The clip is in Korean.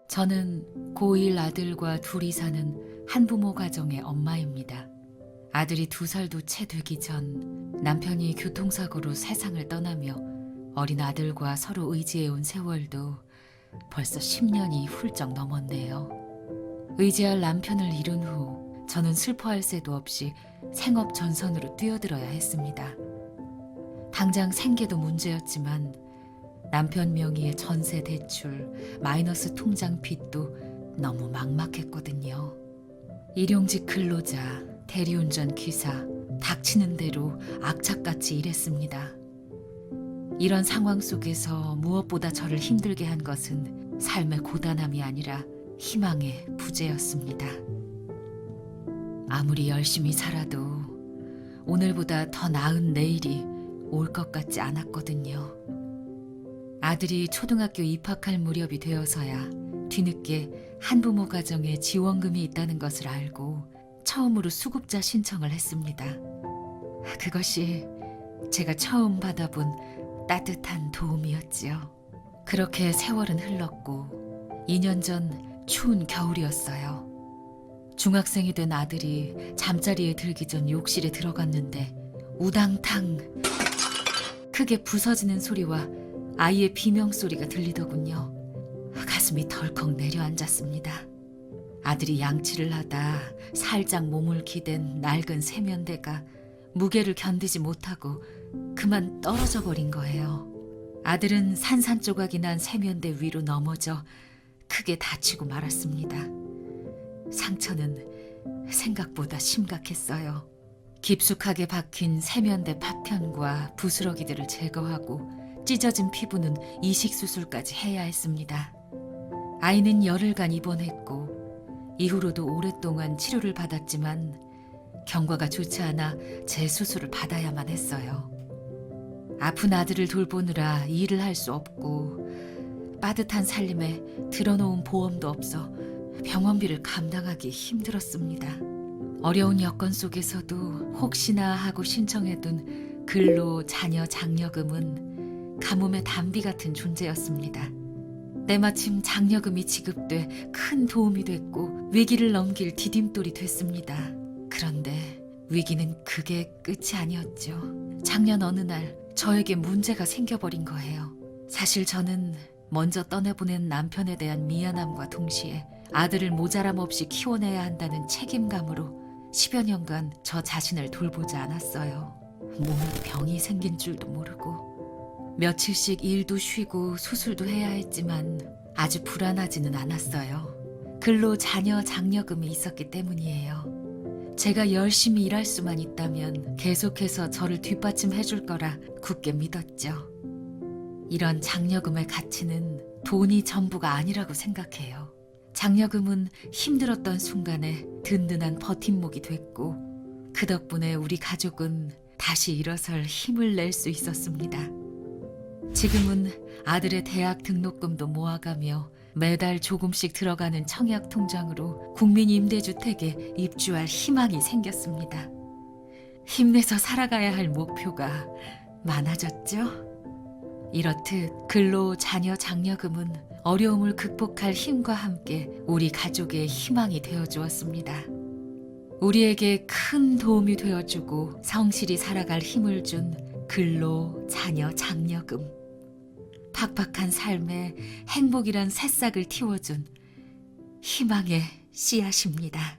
저는 고1 아들과 둘이 사는 한부모 가정의 엄마입니다. 아들이 2살도 채 되기 전 남편이 교통사고로 세상을 떠나며 어린 아들과 서로 의지해온 세월도 벌써 10년이 훌쩍 넘었네요. 의지할 남편을 잃은 후 저는 슬퍼할 새도 없이 생업 전선으로 뛰어들어야 했습니다. 당장 생계도 문제였지만 남편 명의의 전세 대출, 마이너스 통장 빚도 너무 막막했거든요. 일용직 근로자, 대리운전 기사, 닥치는 대로 악착같이 일했습니다. 이런 상황 속에서 무엇보다 저를 힘들게 한 것은 삶의 고단함이 아니라 희망의 부재였습니다. 아무리 열심히 살아도 오늘보다 더 나은 내일이 올 것 같지 않았거든요. 아들이 초등학교 입학할 무렵이 되어서야 뒤늦게 한부모 가정에 지원금이 있다는 것을 알고 처음으로 수급자 신청을 했습니다. 그것이 제가 처음 받아본 따뜻한 도움이었지요. 그렇게 세월은 흘렀고 2년 전 추운 겨울이었어요. 중학생이 된 아들이 잠자리에 들기 전 욕실에 들어갔는데 우당탕 크게 부서지는 소리와 아이의 비명소리가 들리더군요. 가슴이 덜컥 내려앉았습니다. 아들이 양치를 하다 살짝 몸을 기댄 낡은 세면대가 무게를 견디지 못하고 그만 떨어져 버린 거예요. 아들은 산산조각이 난 세면대 위로 넘어져 크게 다치고 말았습니다. 상처는 생각보다 심각했어요. 깊숙하게 박힌 세면대 파편과 부스러기들을 제거하고 찢어진 피부는 이식수술까지 해야 했습니다. 아이는 열흘간 입원했고 이후로도 오랫동안 치료를 받았지만 경과가 좋지 않아 재수술을 받아야만 했어요. 아픈 아들을 돌보느라 일을 할 수 없고 빠듯한 살림에 들어놓은 보험도 없어 병원비를 감당하기 힘들었습니다. 어려운 여건 속에서도 혹시나 하고 신청해둔 근로 자녀 장려금은 가뭄의 단비 같은 존재였습니다. 때마침 장려금이 지급돼 큰 도움이 됐고 위기를 넘길 디딤돌이 됐습니다. 그런데 위기는 그게 끝이 아니었죠. 작년 어느 날 저에게 문제가 생겨버린 거예요. 사실 저는 먼저 떠내보낸 남편에 대한 미안함과 동시에 아들을 모자람 없이 키워내야 한다는 책임감으로 10여 년간 저 자신을 돌보지 않았어요. 몸에 병이 생긴 줄도 모르고 며칠씩 일도 쉬고 수술도 해야 했지만 아주 불안하지는 않았어요. 근로 자녀 장려금이 있었기 때문이에요. 제가 열심히 일할 수만 있다면 계속해서 저를 뒷받침해 줄 거라 굳게 믿었죠. 이런 장려금의 가치는 돈이 전부가 아니라고 생각해요. 장려금은 힘들었던 순간에 든든한 버팀목이 됐고 그 덕분에 우리 가족은 다시 일어설 힘을 낼 수 있었습니다. 지금은 아들의 대학 등록금도 모아가며 매달 조금씩 들어가는 청약 통장으로 국민임대주택에 입주할 희망이 생겼습니다. 힘내서 살아가야 할 목표가 많아졌죠? 이렇듯 근로 자녀 장려금은 어려움을 극복할 힘과 함께 우리 가족의 희망이 되어주었습니다. 우리에게 큰 도움이 되어주고 성실히 살아갈 힘을 준 근로 자녀 장려금. 팍팍한 삶에 행복이란 새싹을 틔워준 희망의 씨앗입니다.